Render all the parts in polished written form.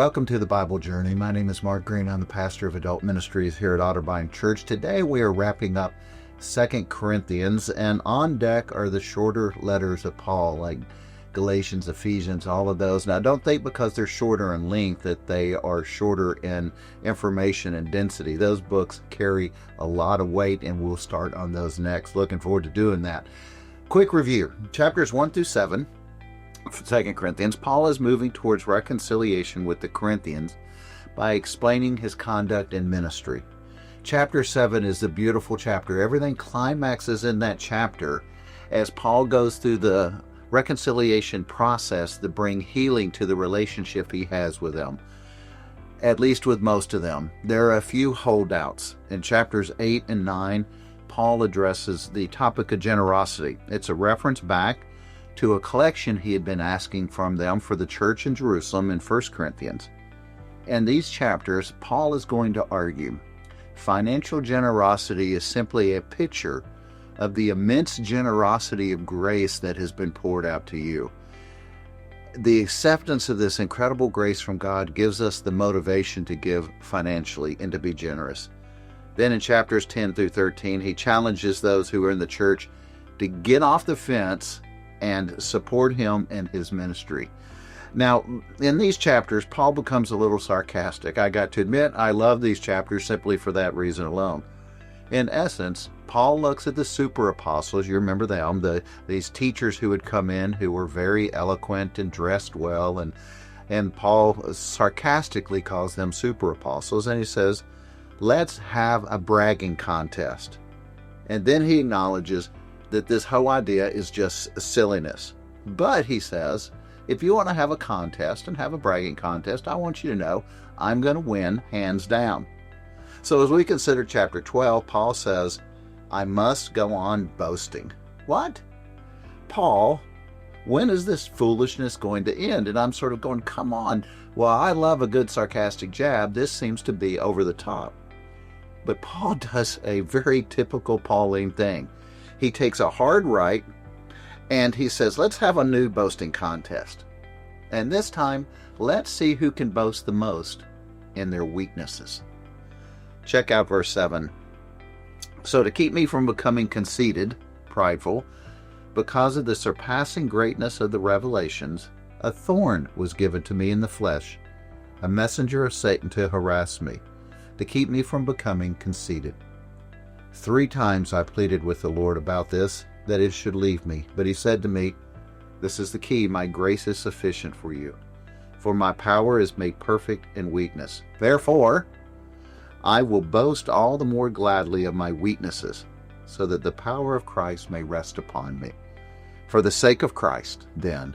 Welcome to the Bible Journey. My name is Mark Green. I'm the pastor of adult ministries here at Otterbein Church. Today we are wrapping up 2 Corinthians, and on deck are the shorter letters of Paul, like Galatians, Ephesians, all of those. Now, don't think because they're shorter in length that they are shorter in information and density. Those books carry a lot of weight, and we'll start on those next. Looking forward to doing that. Quick review. Chapters 1 through 7. 2 Corinthians, Paul is moving towards reconciliation with the Corinthians by explaining his conduct and ministry. Chapter 7 is a beautiful chapter. Everything climaxes in that chapter as Paul goes through the reconciliation process to bring healing to the relationship he has with them, at least with most of them. There are a few holdouts. In chapters 8 and 9, Paul addresses the topic of generosity. It's a reference back to a collection he had been asking from them for the church in Jerusalem in 1 Corinthians. In these chapters, Paul is going to argue financial generosity is simply a picture of the immense generosity of grace that has been poured out to you. The acceptance of this incredible grace from God gives us the motivation to give financially and to be generous. Then in chapters 10 through 13, he challenges those who are in the church to get off the fence and support him in his ministry. Now, in these chapters, Paul becomes a little sarcastic. I got to admit, I love these chapters simply for that reason alone. In essence, Paul looks at the super apostles. You remember them, these teachers who had come in who were very eloquent and dressed well, and Paul sarcastically calls them super apostles, and he says, let's have a bragging contest. And then he acknowledges that this whole idea is just silliness. But he says, if you want to have a contest and have a bragging contest, I want you to know I'm going to win hands down. So as we consider chapter 12, Paul says, I must go on boasting. What? Paul, when is this foolishness going to end? And I'm sort of going, come on. Well, I love a good sarcastic jab. This seems to be over the top. But Paul does a very typical Pauline thing. He takes a hard right and he says, let's have a new boasting contest. And this time, let's see who can boast the most in their weaknesses. Check out verse 7. So to keep me from becoming conceited, prideful, because of the surpassing greatness of the revelations, a thorn was given to me in the flesh, a messenger of Satan to harass me, to keep me from becoming conceited. 3 times I pleaded with the Lord about this, that it should leave me. But he said to me, this is the key, my grace is sufficient for you, for my power is made perfect in weakness. Therefore, I will boast all the more gladly of my weaknesses, so that the power of Christ may rest upon me. For the sake of Christ, then,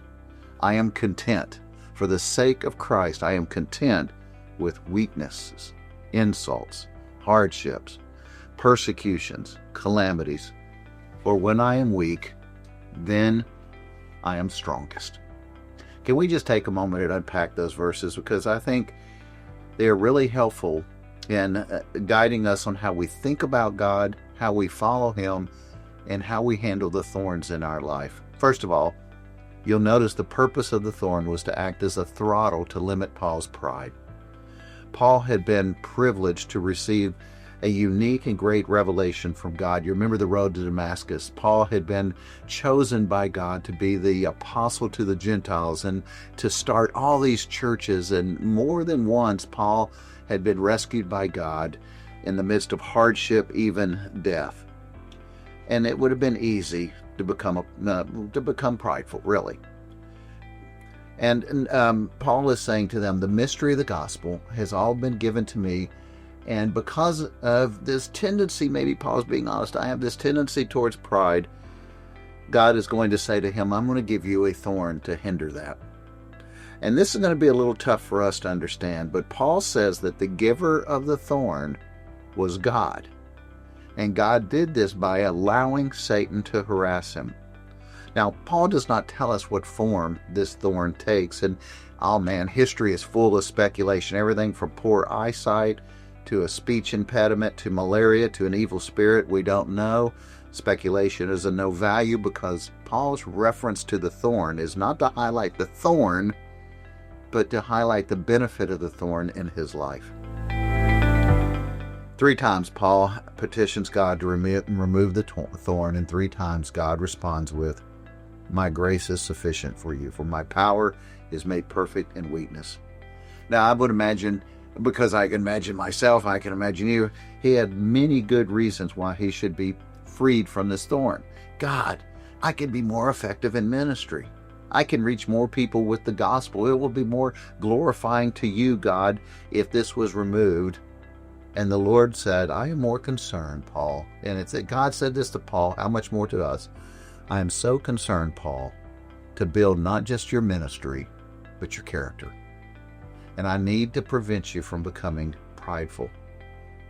I am content. For the sake of Christ, I am content with weaknesses, insults, hardships, persecutions, calamities. For when I am weak, then I am strongest. Can we just take a moment and unpack those verses? Because I think they are really helpful in guiding us on how we think about God, how we follow Him, and how we handle the thorns in our life. First of all, you'll notice the purpose of the thorn was to act as a throttle to limit Paul's pride. Paul had been privileged to receive a unique and great revelation from God. You remember the road to Damascus. Paul had been chosen by God to be the apostle to the Gentiles and to start all these churches. And more than once, Paul had been rescued by God in the midst of hardship, even death. And it would have been easy to become prideful, really. And Paul is saying to them, the mystery of the gospel has all been given to me. And because of this tendency, maybe Paul's being honest, I have this tendency towards pride, God is going to say to him, I'm going to give you a thorn to hinder that. And this is going to be a little tough for us to understand, but Paul says that the giver of the thorn was God. And God did this by allowing Satan to harass him. Now, Paul does not tell us what form this thorn takes. And, oh man, history is full of speculation. Everything from poor eyesight to a speech impediment, to malaria, to an evil spirit, we don't know. Speculation is of no value because Paul's reference to the thorn is not to highlight the thorn, but to highlight the benefit of the thorn in his life. 3 times Paul petitions God to remove the thorn, and 3 times God responds with, "My grace is sufficient for you, for my power is made perfect in weakness." Now, I would imagine, because I can imagine myself, I can imagine you, he had many good reasons why he should be freed from this thorn. God, I can be more effective in ministry. I can reach more people with the gospel. It will be more glorifying to you, God, if this was removed. And the Lord said, I am more concerned, Paul. And it's that God said this to Paul, how much more to us? I am so concerned, Paul, to build not just your ministry, but your character. And I need to prevent you from becoming prideful.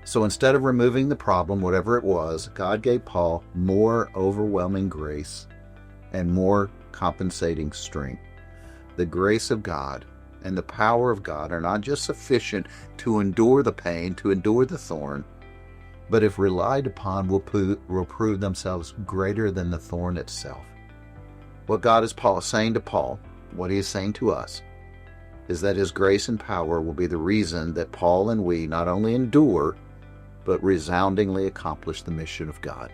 So instead of removing the problem, whatever it was, God gave Paul more overwhelming grace and more compensating strength. The grace of God and the power of God are not just sufficient to endure the pain, to endure the thorn, but if relied upon, will prove themselves greater than the thorn itself. What God is saying to Paul, what he is saying to us, is that his grace and power will be the reason that Paul and we not only endure, but resoundingly accomplish the mission of God.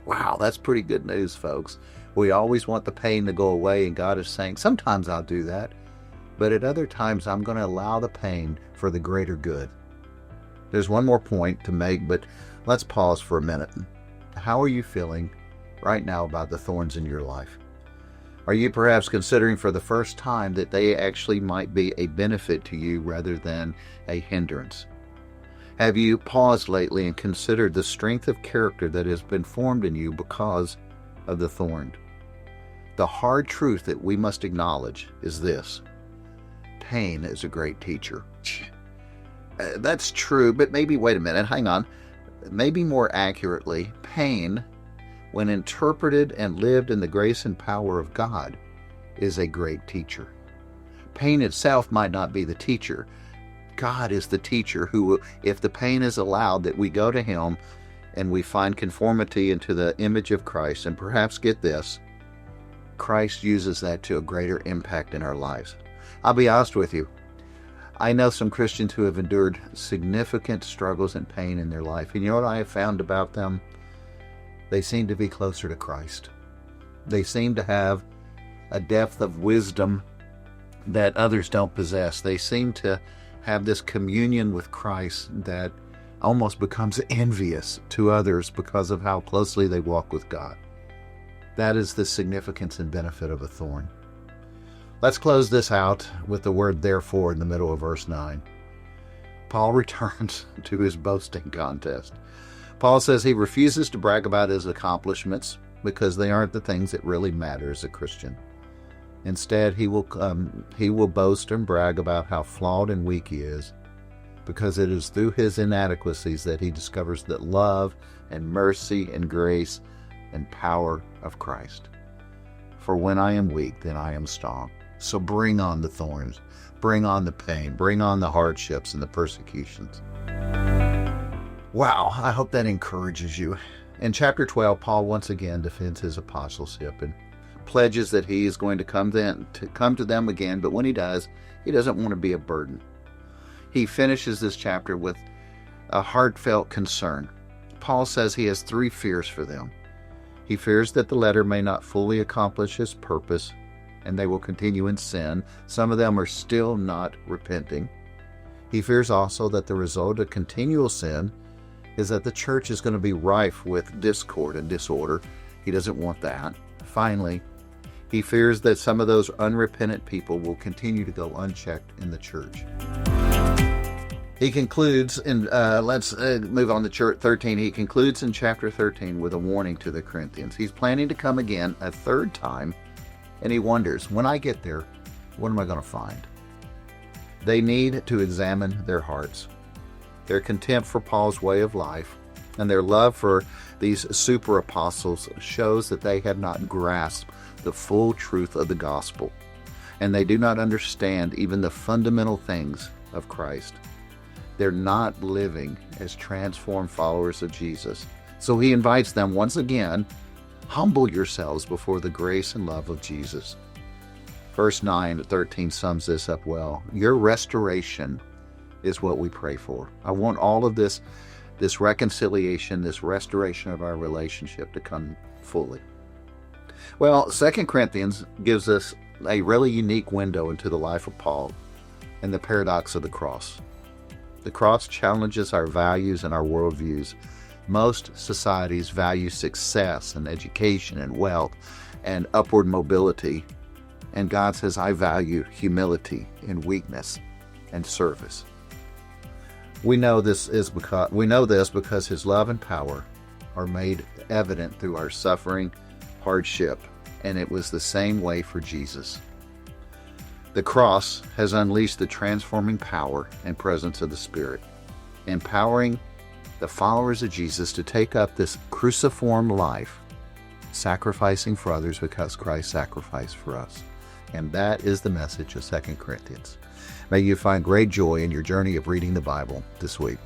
Wow, that's pretty good news, folks. We always want the pain to go away, and God is saying, sometimes I'll do that, but at other times I'm going to allow the pain for the greater good. There's one more point to make, but let's pause for a minute. How are you feeling right now about the thorns in your life? Are you perhaps considering for the first time that they actually might be a benefit to you rather than a hindrance? Have you paused lately and considered the strength of character that has been formed in you because of the thorn? The hard truth that we must acknowledge is this: pain is a great teacher. That's true, but maybe, wait a minute, hang on. Maybe more accurately, pain, when interpreted and lived in the grace and power of God, is a great teacher. Pain itself might not be the teacher. God is the teacher who, if the pain is allowed, that we go to Him and we find conformity into the image of Christ. And perhaps, get this, Christ uses that to a greater impact in our lives. I'll be honest with you. I know some Christians who have endured significant struggles and pain in their life. And you know what I have found about them? They seem to be closer to Christ. They seem to have a depth of wisdom that others don't possess. They seem to have this communion with Christ that almost becomes envious to others because of how closely they walk with God. That is the significance and benefit of a thorn. Let's close this out with the word therefore in the middle of verse 9. Paul returns to his boasting contest. Paul says he refuses to brag about his accomplishments because they aren't the things that really matter as a Christian. Instead, he will boast and brag about how flawed and weak he is, because it is through his inadequacies that he discovers the love and mercy and grace and power of Christ. For when I am weak, then I am strong. So bring on the thorns, bring on the pain, bring on the hardships and the persecutions. Wow, I hope that encourages you. In chapter 12, Paul once again defends his apostleship and pledges that he is going to come to them again, but when he does, he doesn't want to be a burden. He finishes this chapter with a heartfelt concern. Paul says he has 3 fears for them. He fears that the letter may not fully accomplish his purpose, and they will continue in sin. Some of them are still not repenting. He fears also that the result of continual sin is that the church is going to be rife with discord and disorder. He doesn't want that. Finally, he fears that some of those unrepentant people will continue to go unchecked in the church. He concludes, let's move on to chapter 13. He concludes in chapter 13 with a warning to the Corinthians. He's planning to come again a 3rd time, and he wonders, when I get there, what am I going to find? They need to examine their hearts. Their contempt for Paul's way of life and their love for these super apostles shows that they have not grasped the full truth of the gospel, and they do not understand even the fundamental things of Christ. They're not living as transformed followers of Jesus. So he invites them once again, humble yourselves before the grace and love of Jesus. Verse 9 to 13 sums this up well. Your restoration is what we pray for. I want all of this reconciliation, this restoration of our relationship to come fully. Well, 2 Corinthians gives us a really unique window into the life of Paul and the paradox of the cross. The cross challenges our values and our worldviews. Most societies value success and education and wealth and upward mobility. And God says, I value humility and weakness and service. We know this because his love and power are made evident through our suffering, hardship, and it was the same way for Jesus. The cross has unleashed the transforming power and presence of the Spirit, empowering the followers of Jesus to take up this cruciform life, sacrificing for others because Christ sacrificed for us. And that is the message of 2 Corinthians. May you find great joy in your journey of reading the Bible this week.